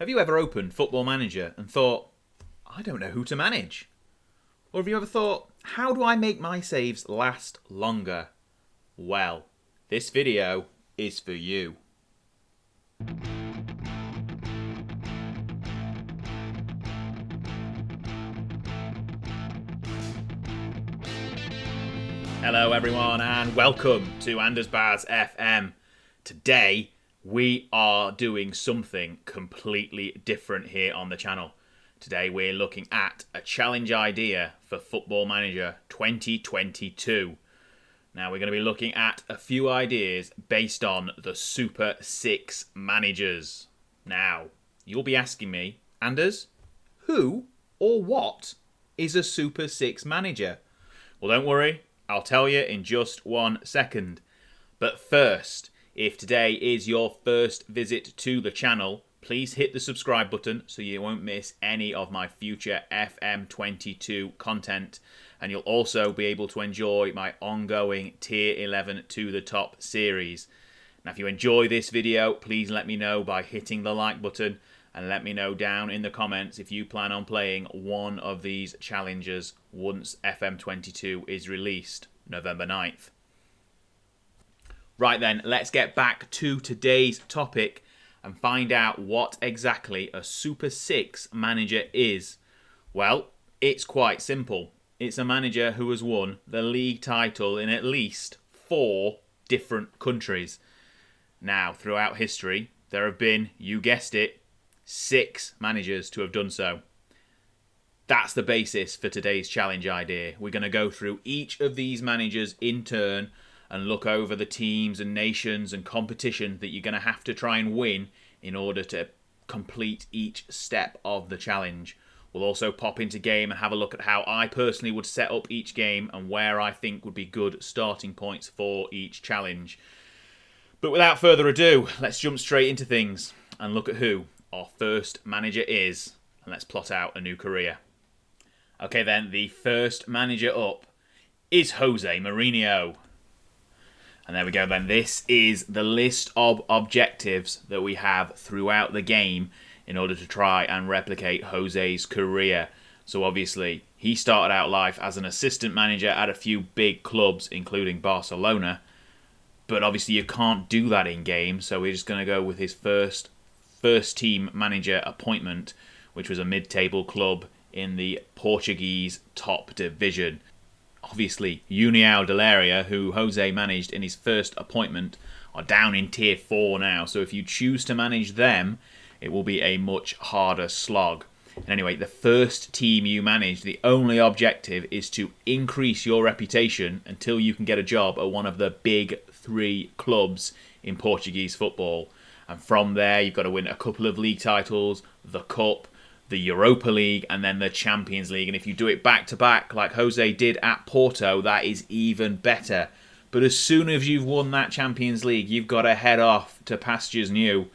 Have you ever opened Football Manager and thought, I don't know who to manage? Or have you ever thought, how do I make my saves last longer? Well, this video is for you. Hello everyone and welcome to Anderzbaz FM. Today we are doing something completely different here on the channel. Today we're looking at a challenge idea for Football Manager 2022. Now we're going to be looking at a few ideas based on the Super 6 managers. Now, you'll be asking me, Anders, who or what is a Super 6 manager? Well, don't worry, I'll tell you in just 1 second. But first, if today is your first visit to the channel, please hit the subscribe button so you won't miss any of my future FM22 content. And you'll also be able to enjoy my ongoing Tier 11 to the Top series. Now, if you enjoy this video, please let me know by hitting the like button and let me know down in the comments if you plan on playing one of these challenges once FM22 is released, November 9th. Right then, let's get back to today's topic and find out what exactly a Super 6 manager is. Well, it's quite simple. It's a manager who has won the league title in at least 4 different countries. Now, throughout history, there have been, you guessed it, 6 managers to have done so. That's the basis for today's challenge idea. We're going to go through each of these managers in turn and look over the teams and nations and competition that you're going to have to try and win in order to complete each step of the challenge. We'll also pop into game and have a look at how I personally would set up each game and where I think would be good starting points for each challenge. But without further ado, let's jump straight into things and look at who our first manager is, and let's plot out a new career. Okay then, the first manager up is Jose Mourinho. And there we go then. This is the list of objectives that we have throughout the game in order to try and replicate Jose's career. So obviously, he started out life as an assistant manager at a few big clubs, including Barcelona. But obviously you can't do that in game, so we're just going to go with his first team manager appointment, which was a mid-table club in the Portuguese top division. Obviously, União de Leiria, who Jose managed in his first appointment, are down in Tier 4 now. So if you choose to manage them, it will be a much harder slog. And anyway, the first team you manage, the only objective is to increase your reputation until you can get a job at one of the big 3 clubs in Portuguese football. And from there, you've got to win a couple of league titles, the Cup, the Europa League, and then the Champions League. And if you do it back-to-back, like Jose did at Porto, that is even better. But as soon as you've won that Champions League, you've got to head off to pastures new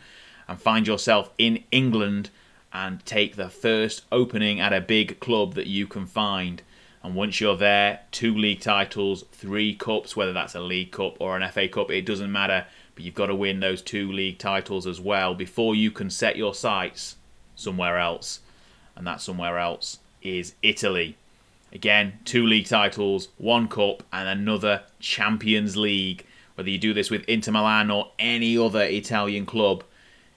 and find yourself in England and take the first opening at a big club that you can find. And once you're there, 2 league titles, 3 cups, whether that's a League Cup or an FA Cup, it doesn't matter. But you've got to win those 2 league titles as well before you can set your sights somewhere else. And that somewhere else is Italy. Again, 2 league titles, 1 cup, and another Champions League. Whether you do this with Inter Milan or any other Italian club,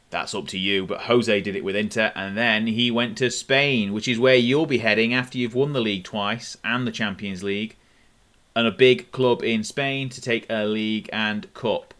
that's up to you. But Jose did it with Inter, and then he went to Spain, which is where you'll be heading after you've won the league twice and the Champions League. And a big club in Spain to take a league and cup.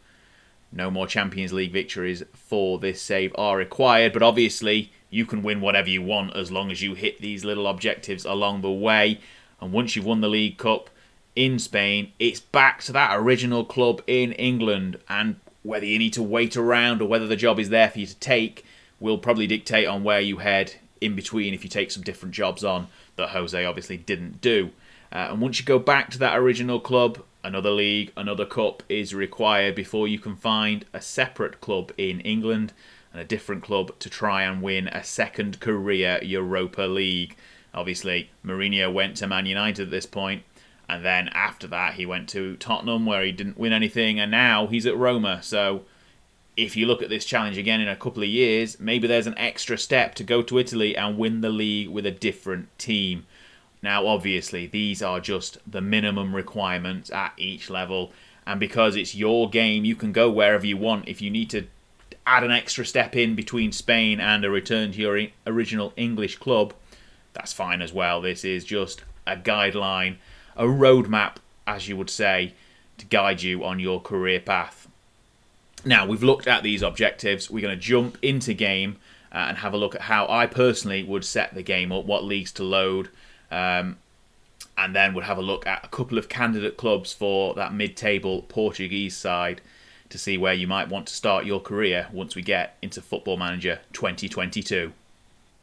No more Champions League victories for this save are required, but obviously you can win whatever you want as long as you hit these little objectives along the way. And once you've won the League Cup in Spain, it's back to that original club in England. And whether you need to wait around or whether the job is there for you to take will probably dictate on where you head in between if you take some different jobs on that Jose obviously didn't do. And once you go back to that original club, another league, another cup is required before you can find a separate club in England and a different club to try and win a second career Europa League. Obviously, Mourinho went to Man United at this point, and then after that he went to Tottenham where he didn't win anything, and now he's at Roma. So if you look at this challenge again in a couple of years, maybe there's an extra step to go to Italy and win the league with a different team. Now, obviously, these are just the minimum requirements at each level. And because it's your game, you can go wherever you want. If you need to add an extra step in between Spain and a return to your original English club, that's fine as well. This is just a guideline, a roadmap, as you would say, to guide you on your career path. Now, we've looked at these objectives. We're going to jump into game and have a look at how I personally would set the game up, what leagues to load, and then we'll have a look at a couple of candidate clubs for that mid-table Portuguese side to see where you might want to start your career once we get into Football Manager 2022.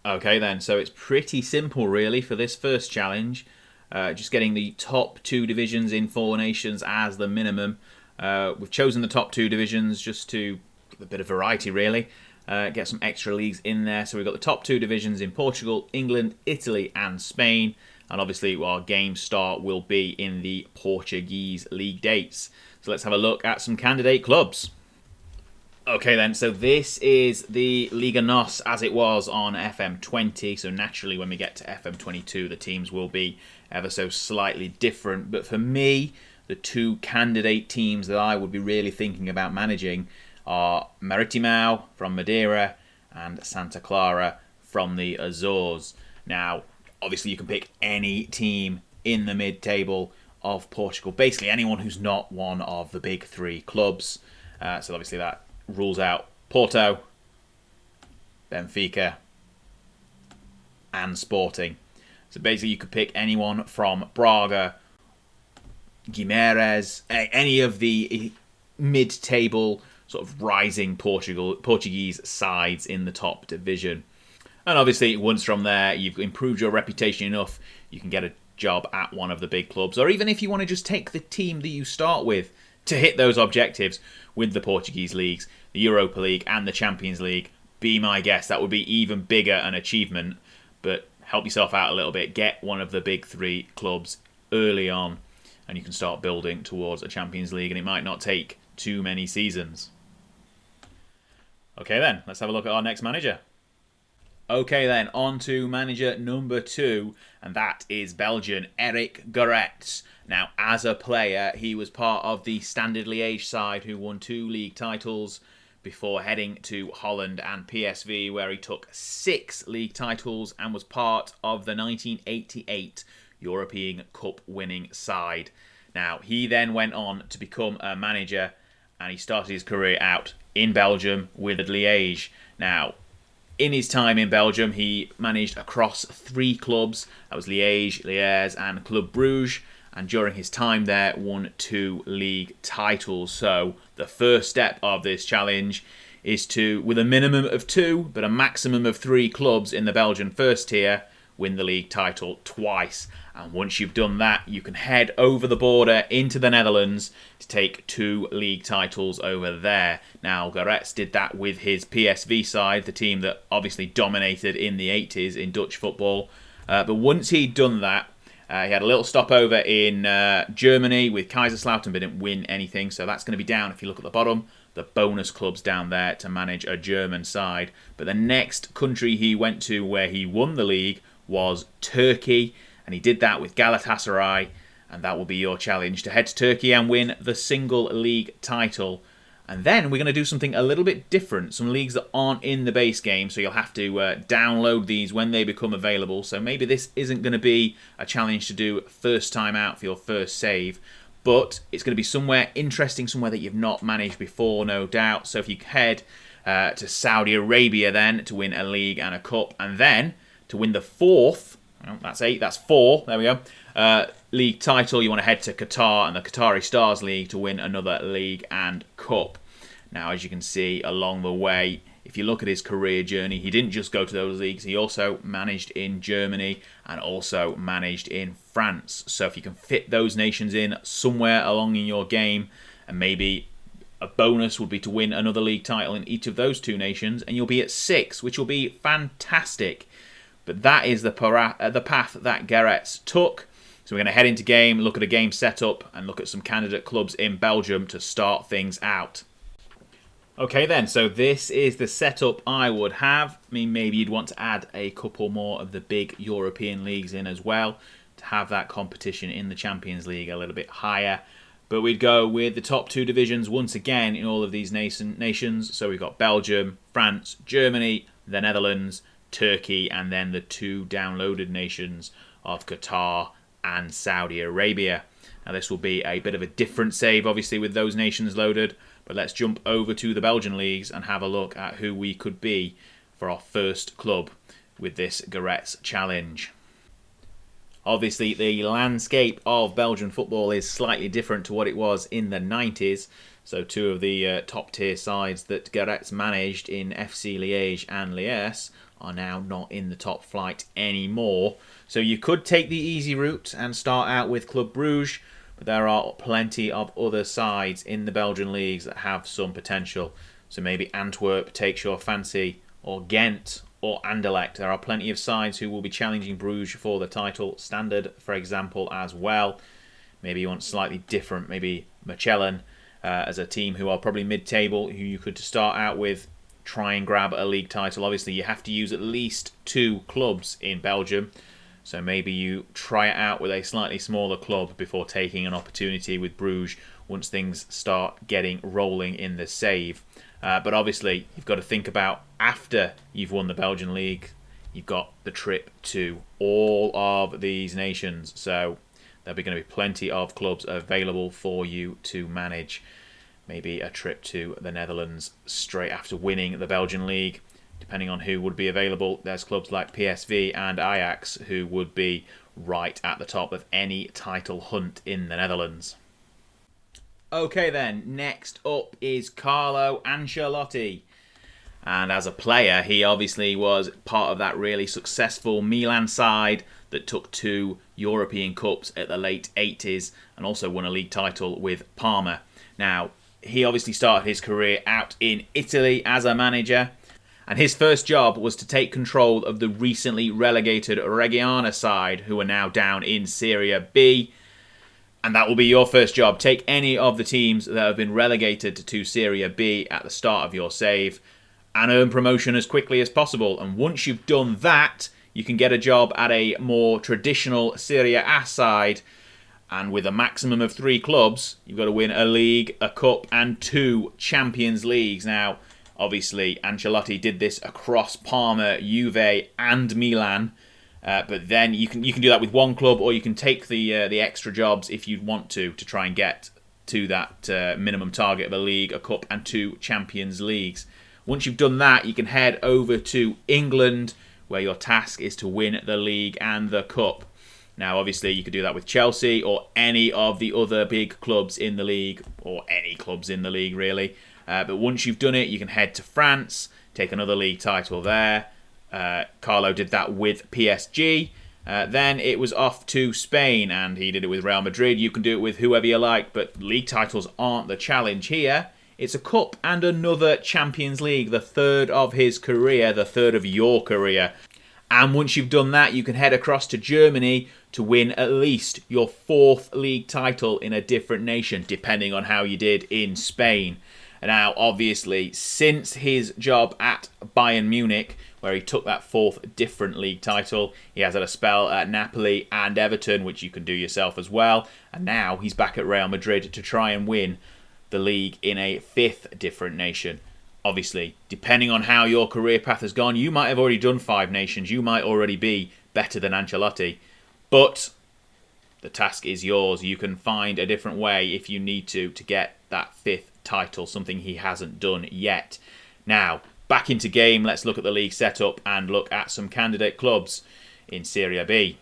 Okay then, so it's pretty simple really for this first challenge. Just getting the top 2 divisions in 4 nations as the minimum. We've chosen the top 2 divisions just to give a bit of variety really. Get some extra leagues in there. So we've got the top 2 divisions in Portugal, England, Italy and Spain. And obviously our game start will be in the Portuguese league dates. So let's have a look at some candidate clubs. Okay then, so this is the Liga NOS as it was on FM20. So naturally when we get to FM22 the teams will be ever so slightly different. But for me, the 2 candidate teams that I would be really thinking about managing are Maritimao from Madeira and Santa Clara from the Azores. Now, obviously you can pick any team in the mid-table of Portugal, basically anyone who's not one of the big 3 clubs. So obviously that rules out Porto, Benfica and Sporting. So basically you could pick anyone from Braga, Guimarães, any of the mid-table sort of rising Portuguese sides in the top division. And obviously once from there you've improved your reputation enough, you can get a job at one of the big clubs. Or even if you want to just take the team that you start with to hit those objectives with the Portuguese leagues, the Europa League and the Champions League, be my guest. That would be even bigger an achievement. But help yourself out a little bit. Get one of the big 3 clubs early on and you can start building towards a Champions League, and it might not take too many seasons. Okay then, let's have a look at our next manager. Okay then, on to manager number 2, and that is Belgian Eric Gerets. Now, as a player, he was part of the Standard Liège side who won 2 league titles before heading to Holland and PSV, where he took 6 league titles and was part of the 1988 European Cup winning side. Now, he then went on to become a manager, and he started his career out in Belgium with Liège. Now, in his time in Belgium, he managed across 3 clubs. That was Liège, Lierre and Club Bruges. And during his time there, won 2 league titles. So the first step of this challenge is to, with a minimum of 2, but a maximum of 3 clubs in the Belgian first tier, win the league title twice. And once you've done that, you can head over the border into the Netherlands to take 2 league titles over there. Now, Gerets did that with his PSV side, the team that obviously dominated in the 80s in Dutch football. But once he'd done that, he had a little stopover in Germany with Kaiserslautern, but didn't win anything. So that's going to be down, if you look at the bottom, the bonus clubs down there to manage a German side. But the next country he went to where he won the league was Turkey. And he did that with Galatasaray. And that will be your challenge, to head to Turkey and win the single league title. And then we're going to do something a little bit different. Some leagues that aren't in the base game, so you'll have to download these when they become available. So maybe this isn't going to be a challenge to do first time out for your first save. But it's going to be somewhere interesting, somewhere that you've not managed before, no doubt. So if you head to Saudi Arabia then to win a league and a cup. And then to win the 4th, well, that's 8, that's 4, there we go, league title, you want to head to Qatar and the Qatari Stars League to win another league and cup. Now, as you can see along the way, if you look at his career journey, he didn't just go to those leagues, he also managed in Germany and also managed in France. So if you can fit those nations in somewhere along in your game, and maybe a bonus would be to win another league title in each of those 2 nations, and you'll be at 6, which will be fantastic. But that is the path that Gerets took. So we're going to head into game, look at a game setup, and look at some candidate clubs in Belgium to start things out. Okay then, so this is the setup I would have. I mean, maybe you'd want to add a couple more of the big European leagues in as well to have that competition in the Champions League a little bit higher. But we'd go with the top two divisions once again in all of these nations. So we've got Belgium, France, Germany, the Netherlands, Turkey, and then the two downloaded nations of Qatar and Saudi Arabia. Now this will be a bit of a different save, obviously, with those nations loaded. But let's jump over to the Belgian leagues and have a look at who we could be for our first club with this Gerets challenge. Obviously, the landscape of Belgian football is slightly different to what it was in the 90s. So two of the top-tier sides that Gerets managed in FC Liège and Liège are now not in the top flight anymore. So you could take the easy route and start out with Club Brugge, but there are plenty of other sides in the Belgian leagues that have some potential. So maybe Antwerp takes your fancy, or Ghent, or Anderlecht. There are plenty of sides who will be challenging Bruges for the title. Standard, for example, as well. Maybe you want slightly different, maybe Mechelen as a team who are probably mid-table, who you could start out with, try and grab a league title. Obviously, you have to use at least 2 clubs in Belgium. So maybe you try it out with a slightly smaller club before taking an opportunity with Bruges once things start getting rolling in the save. But obviously, you've got to think about after you've won the Belgian league, you've got the trip to all of these nations. So there'll be going to be plenty of clubs available for you to manage. Maybe a trip to the Netherlands straight after winning the Belgian league. Depending on who would be available, there's clubs like PSV and Ajax who would be right at the top of any title hunt in the Netherlands. Okay then, next up is Carlo Ancelotti. And as a player, he obviously was part of that really successful Milan side that took 2 European Cups at the late 80s and also won a league title with Parma. Now, he obviously started his career out in Italy as a manager. And his first job was to take control of the recently relegated Reggiana side, who are now down in Serie B. And that will be your first job. Take any of the teams that have been relegated to Serie B at the start of your save and earn promotion as quickly as possible. And once you've done that, you can get a job at a more traditional Serie A side. And with a maximum of 3 clubs, you've got to win a league, a cup, and 2 Champions Leagues. Now, obviously, Ancelotti did this across Parma, Juve, and Milan. But then you can do that with 1 club, or you can take the extra jobs if you want to try and get to that minimum target of a league, a cup, and 2 Champions Leagues. Once you've done that, you can head over to England, where your task is to win the league and the cup. Now, obviously, you could do that with Chelsea or any of the other big clubs in the league, or any clubs in the league, really. But once you've done it, you can head to France, take another league title there. Carlo did that with PSG. Then it was off to Spain, and he did it with Real Madrid. You can do it with whoever you like, but league titles aren't the challenge here. It's a cup and another Champions League, the 3rd of his career, the 3rd of your career. And once you've done that, you can head across to Germany to win at least your 4th league title in a different nation, depending on how you did in Spain. Now, obviously, since his job at Bayern Munich, where he took that 4th different league title, he has had a spell at Napoli and Everton, which you can do yourself as well. And now he's back at Real Madrid to try and win the league in a 5th different nation. Obviously, depending on how your career path has gone, you might have already done 5 nations. You might already be better than Ancelotti. But the task is yours. You can find a different way if you need to get that 5th title, something he hasn't done yet. Now, back into game, let's look at the league setup and look at some candidate clubs in Serie B.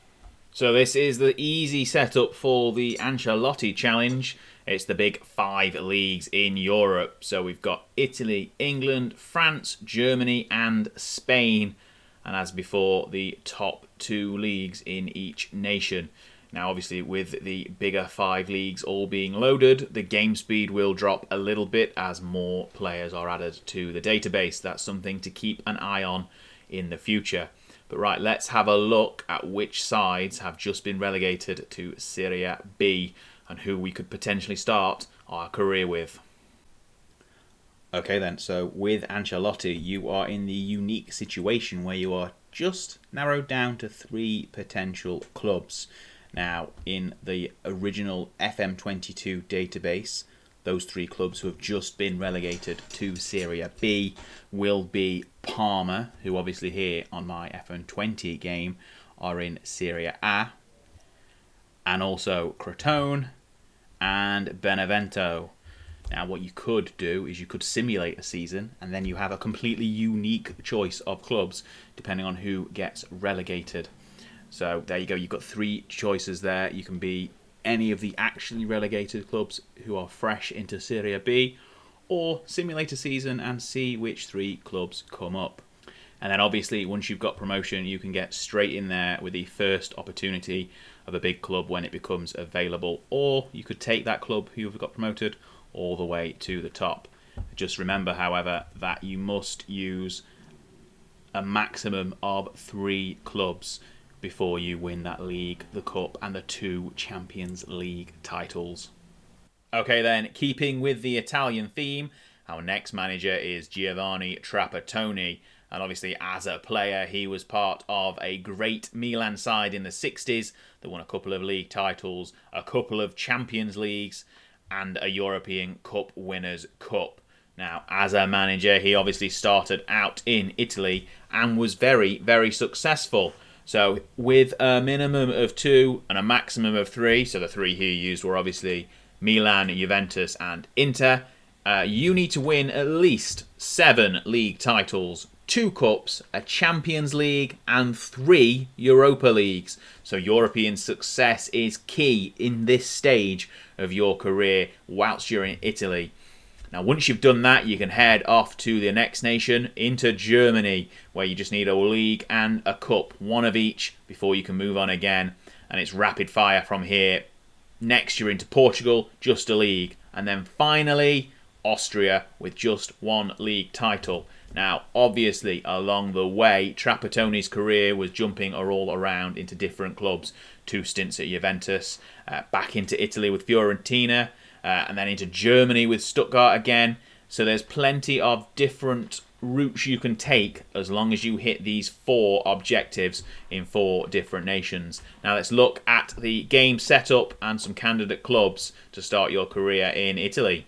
So this is the easy setup for the Ancelotti challenge. It's the big 5 leagues in Europe. So we've got Italy, England, France, Germany, and Spain. And as before, the top 2 leagues in each nation. Now, obviously, with the bigger 5 leagues all being loaded, the game speed will drop a little bit as more players are added to the database. That's something to keep an eye on in the future. But right, let's have a look at which sides have just been relegated to Serie B and who we could potentially start our career with. Okay then, so with Ancelotti, you are in the unique situation where you are just narrowed down to 3 potential clubs. Now, in the original FM22 database, those 3 clubs who have just been relegated to Serie B will be Parma, who obviously here on my FM20 game are in Serie A, and also Crotone and Benevento. Now, what you could do is you could simulate a season, and then you have a completely unique choice of clubs depending on who gets relegated. So there you go, you've got 3 choices there. You can be any of the actually relegated clubs who are fresh into Serie B, or simulate a season and see which 3 clubs come up. And then obviously once you've got promotion, you can get straight in there with the first opportunity of a big club when it becomes available, or you could take that club who have got promoted all the way to the top. Just remember, however, that you must use a maximum of 3 clubs before you win that league, the cup, and the 2 Champions League titles. Okay then, keeping with the Italian theme, our next manager is Giovanni Trappatoni. And obviously, as a player, he was part of a great Milan side in the 60s that won a couple of league titles, a couple of Champions Leagues, and a European Cup Winners' Cup. Now, as a manager, he obviously started out in Italy and was very, very successful. So, with a minimum of 2 and a maximum of 3, so the 3 he used were obviously Milan, Juventus, and Inter, you need to win at least 7 league titles, 2 cups, a Champions League, and 3 Europa Leagues. So European success is key in this stage of your career whilst you're in Italy. Now, once you've done that, you can head off to the next nation, into Germany, where you just need a league and a cup, 1 of each, before you can move on again. And it's rapid fire from here. Next, you're into Portugal, just a league. And then finally, Austria, with just 1 league title. Now, obviously, along the way, Trappatoni's career was jumping all around into different clubs. 2 stints at Juventus, back into Italy with Fiorentina, and then into Germany with Stuttgart again. So there's plenty of different routes you can take as long as you hit these 4 objectives in 4 different nations. Now let's look at the game setup and some candidate clubs to start your career in Italy.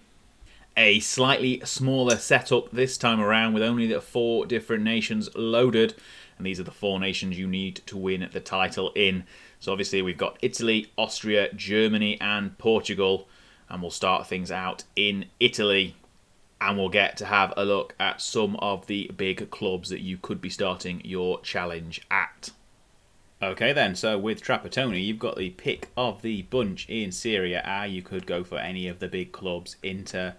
A slightly smaller setup this time around with only the 4 different nations loaded, and these are the 4 nations you need to win the title in. So obviously we've got Italy, Austria, Germany and Portugal, and we'll start things out in Italy, and we'll get to have a look at some of the big clubs that you could be starting your challenge at. Okay then, so with Trappatoni, you've got the pick of the bunch in Serie A. You could go for any of the big clubs, Inter,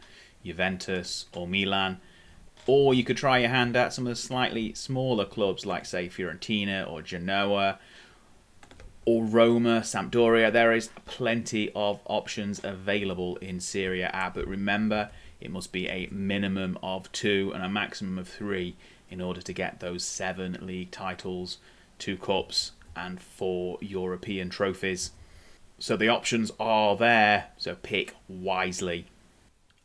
Juventus or Milan, or you could try your hand at some of the slightly smaller clubs like, say, Fiorentina or Genoa or Roma, Sampdoria. There is plenty of options available in Serie A, but remember, it must be a minimum of 2 and a maximum of 3 in order to get those 7 league titles, 2 cups and 4 European trophies. So the options are there, so pick wisely.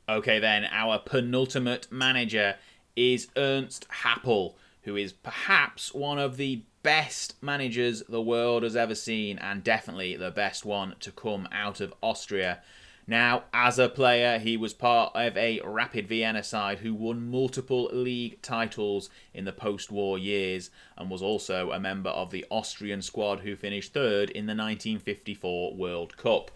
Okay then, our penultimate manager is Ernst Happel, who is perhaps one of the best managers the world has ever seen, and definitely the best one to come out of Austria. Now, as a player, he was part of a Rapid Vienna side who won multiple league titles in the post-war years, and was also a member of the Austrian squad who finished 3rd in the 1954 World Cup.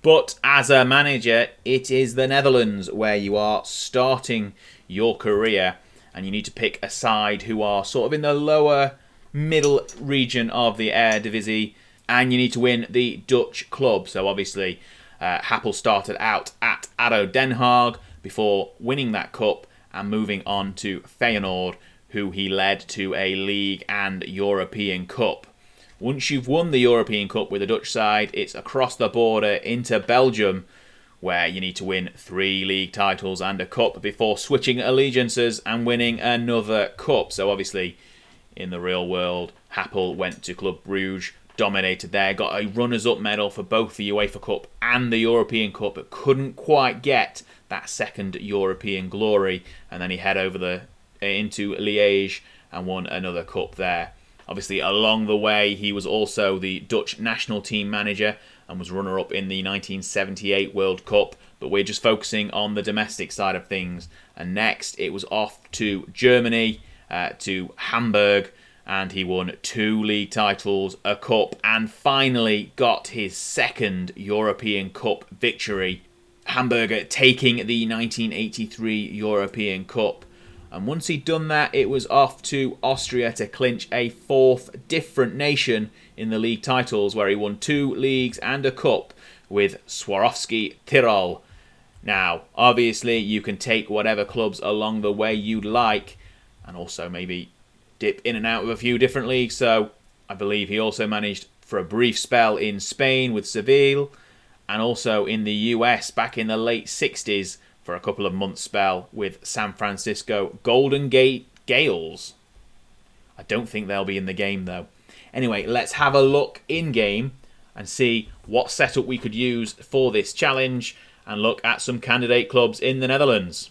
But as a manager, it is the Netherlands where you are starting your career, and you need to pick a side who are sort of in the lower middle region of the Eredivisie, and you need to win the Dutch club. So obviously, Happel started out at ADO Den Haag before winning that cup and moving on to Feyenoord, who he led to a League and European Cup. Once you've won the European Cup with the Dutch side, it's across the border into Belgium, where you need to win 3 league titles and a cup before switching allegiances and winning another cup. So obviously, in the real world, Happel went to Club Brugge, dominated there. Got a runners-up medal for both the UEFA Cup and the European Cup, but couldn't quite get that second European glory. And then he head over into Liège and won another cup there. Obviously, along the way, he was also the Dutch national team manager and was runner-up in the 1978 World Cup. But we're just focusing on the domestic side of things. And next, it was off to Germany, to Hamburg, and he won 2 league titles, a cup, and finally got his second European Cup victory. Hamburger taking the 1983 European Cup. And once he'd done that, it was off to Austria to clinch a 4th different nation in the league titles, where he won 2 leagues and a cup with Swarovski Tirol. Now, obviously, you can take whatever clubs along the way you'd like, and also maybe dip in and out of a few different leagues. So I believe he also managed for a brief spell in Spain with Seville, and also in the US back in the late 60s for a couple of months spell with San Francisco Golden Gate Gales. I don't think they'll be in the game though. Anyway, let's have a look in game and see what setup we could use for this challenge and look at some candidate clubs in the Netherlands.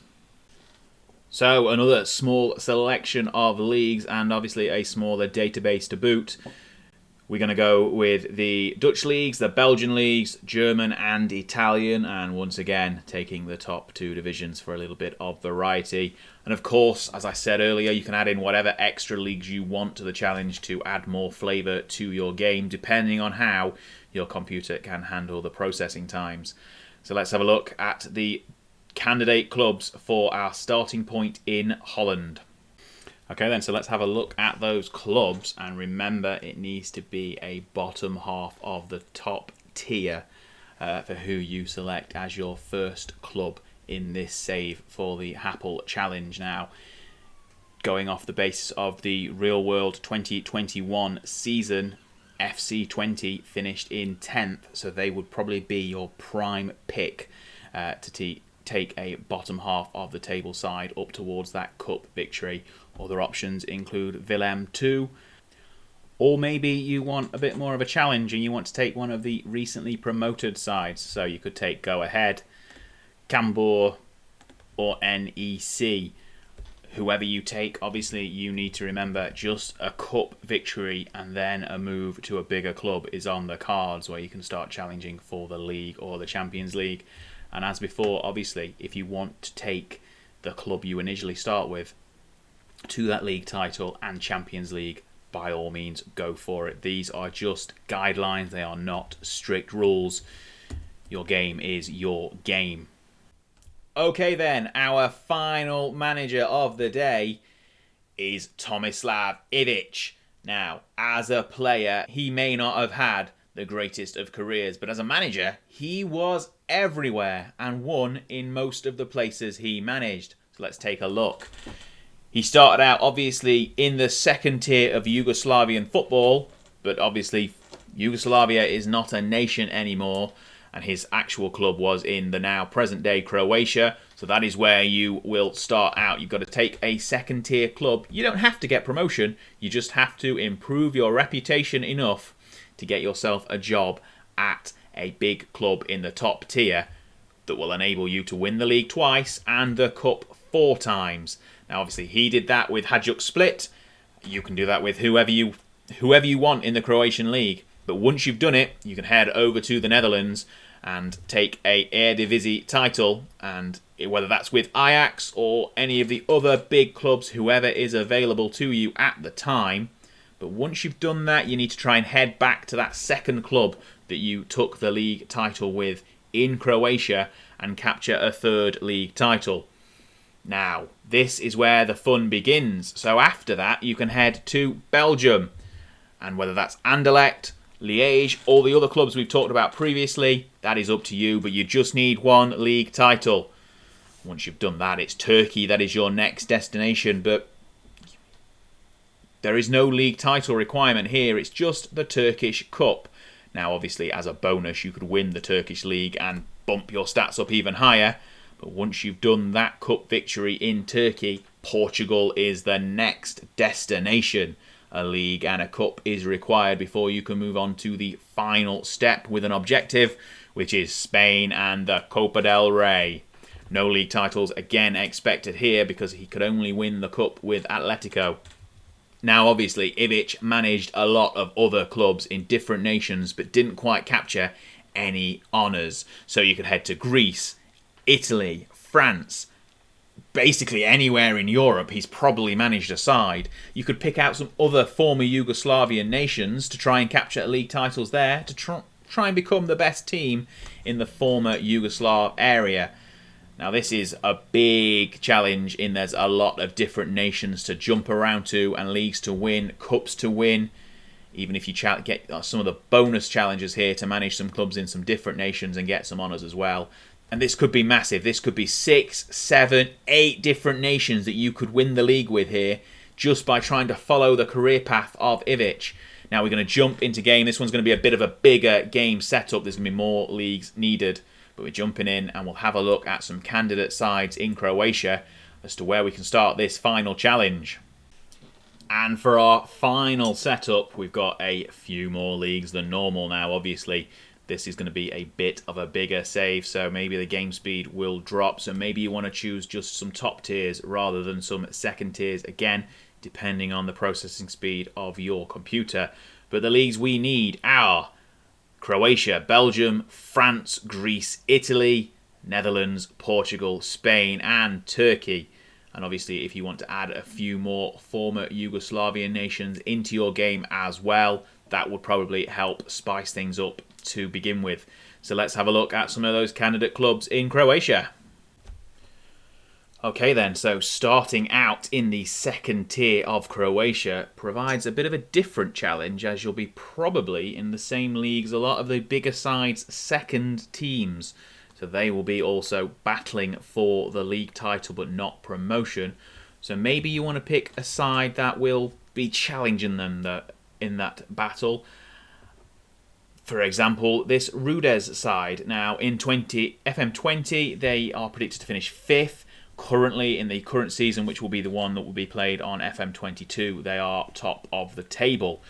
So another small selection of leagues and obviously a smaller database to boot. We're going to go with the Dutch leagues, the Belgian leagues, German and Italian, and once again taking the top 2 divisions for a little bit of variety. And of course, as I said earlier, you can add in whatever extra leagues you want to the challenge to add more flavour to your game, depending on how your computer can handle the processing times. So let's have a look at the candidate clubs for our starting point in Holland. Okay then, so let's have a look at those clubs, and remember it needs to be a bottom half of the top tier for who you select as your first club in this save for the Happel challenge. Now, going off the basis of the Real World 2021 season, FC20 finished in 10th, so they would probably be your prime pick to take a bottom half of the table side up towards that cup victory. Other options include Willem II, or maybe you want a bit more of a challenge and you want to take one of the recently promoted sides. So you could take Go Ahead, Cambuur, or NEC. Whoever you take, obviously you need to remember just a cup victory and then a move to a bigger club is on the cards, where you can start challenging for the league or the Champions League. And as before, obviously, if you want to take the club you initially start with to that league title and Champions League, by all means go for it. These are just guidelines, they are not strict rules. Your game is your game. Okay then, our final manager of the day is Tomislav Ivic. Now, as a player, he may not have had the greatest of careers, but as a manager, he was everywhere and won in most of the places he managed. So let's take a look. He started out obviously in the second tier of Yugoslavian football, but obviously Yugoslavia is not a nation anymore, and his actual club was in the now present day Croatia, so that is where you will start out. You've got to take a second tier club. You don't have to get promotion, you just have to improve your reputation enough to get yourself a job at a big club in the top tier that will enable you to win the league twice and the cup 4 times. Now, obviously, he did that with Hajduk Split. You can do that with whoever you want in the Croatian league. But once you've done it, you can head over to the Netherlands and take a Eredivisie title. And whether that's with Ajax or any of the other big clubs, whoever is available to you at the time. But once you've done that, you need to try and head back to that second club that you took the league title with in Croatia and capture a 3rd league title. Now, this is where the fun begins. So after that, you can head to Belgium. And whether that's Anderlecht, Liège, or the other clubs we've talked about previously, that is up to you. But you just need 1 league title. Once you've done that, it's Turkey. That is your next destination. But there is no league title requirement here. It's just the Turkish Cup. Now, obviously, as a bonus, you could win the Turkish League and bump your stats up even higher. But once you've done that cup victory in Turkey, Portugal is the next destination. A league and a cup is required before you can move on to the final step with an objective, which is Spain and the Copa del Rey. No league titles again expected here because he could only win the cup with Atletico. Now obviously Ivic managed a lot of other clubs in different nations but didn't quite capture any honours. So you could head to Greece, Italy, France, basically anywhere in Europe. He's probably managed a side. You could pick out some other former Yugoslavian nations to try and capture league titles there, to try and become the best team in the former Yugoslav area. Now this is a big challenge in there's a lot of different nations to jump around to and leagues to win, cups to win. Even if you get some of the bonus challenges here to manage some clubs in some different nations and get some honours as well. And this could be massive. This could be 6, 7, 8 different nations that you could win the league with here just by trying to follow the career path of Ivic. Now we're going to jump into game. This one's going to be a bit of a bigger game setup. There's going to be more leagues needed. But we're jumping in and we'll have a look at some candidate sides in Croatia as to where we can start this final challenge. And for our final setup, we've got a few more leagues than normal now. Obviously, this is going to be a bit of a bigger save, so maybe the game speed will drop. So maybe you want to choose just some top tiers rather than some second tiers, again, depending on the processing speed of your computer. But the leagues we need are Croatia, Belgium, France, Greece, Italy, Netherlands, Portugal, Spain and Turkey. And obviously if you want to add a few more former Yugoslavian nations into your game as well, that would probably help spice things up to begin with. So let's have a look at some of those candidate clubs in Croatia. Okay then, so starting out in the second tier of Croatia provides a bit of a different challenge, as you'll be probably in the same league as a lot of the bigger sides' second teams. So they will be also battling for the league title but not promotion. So maybe you want to pick a side that will be challenging them in that battle. For example, this Rudez side. Now in FM20, they are predicted to finish 5th. Currently, in the current season, which will be the one that will be played on FM22, they are top of the table.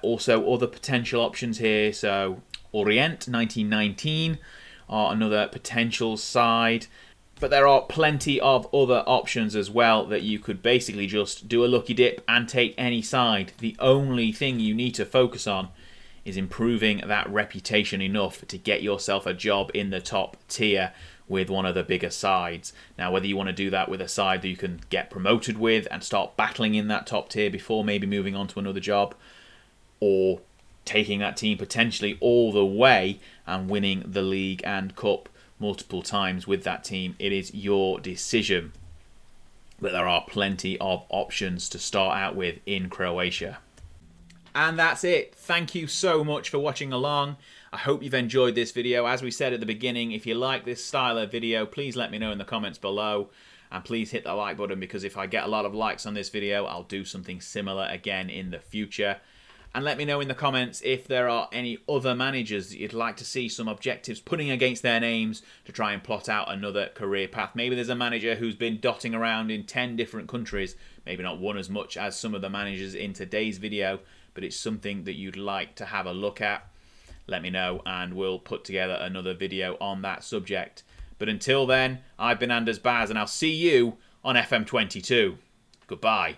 Also, other potential options here. So, Orient 1919 are another potential side. But there are plenty of other options as well that you could basically just do a lucky dip and take any side. The only thing you need to focus on is improving that reputation enough to get yourself a job in the top tier with one of the bigger sides. Now, whether you want to do that with a side that you can get promoted with and start battling in that top tier before maybe moving on to another job, or taking that team potentially all the way and winning the league and cup multiple times with that team, it is your decision. But there are plenty of options to start out with in Croatia. And that's it. Thank you so much for watching along. I hope you've enjoyed this video. As we said at the beginning, if you like this style of video, please let me know in the comments below. And please hit the like button, because if I get a lot of likes on this video, I'll do something similar again in the future. And let me know in the comments if there are any other managers that you'd like to see some objectives putting against their names to try and plot out another career path. Maybe there's a manager who's been dotting around in 10 different countries, maybe not one as much as some of the managers in today's video, but it's something that you'd like to have a look at. Let me know and we'll put together another video on that subject. But until then, I've been Anderzbaz and I'll see you on FM22. Goodbye.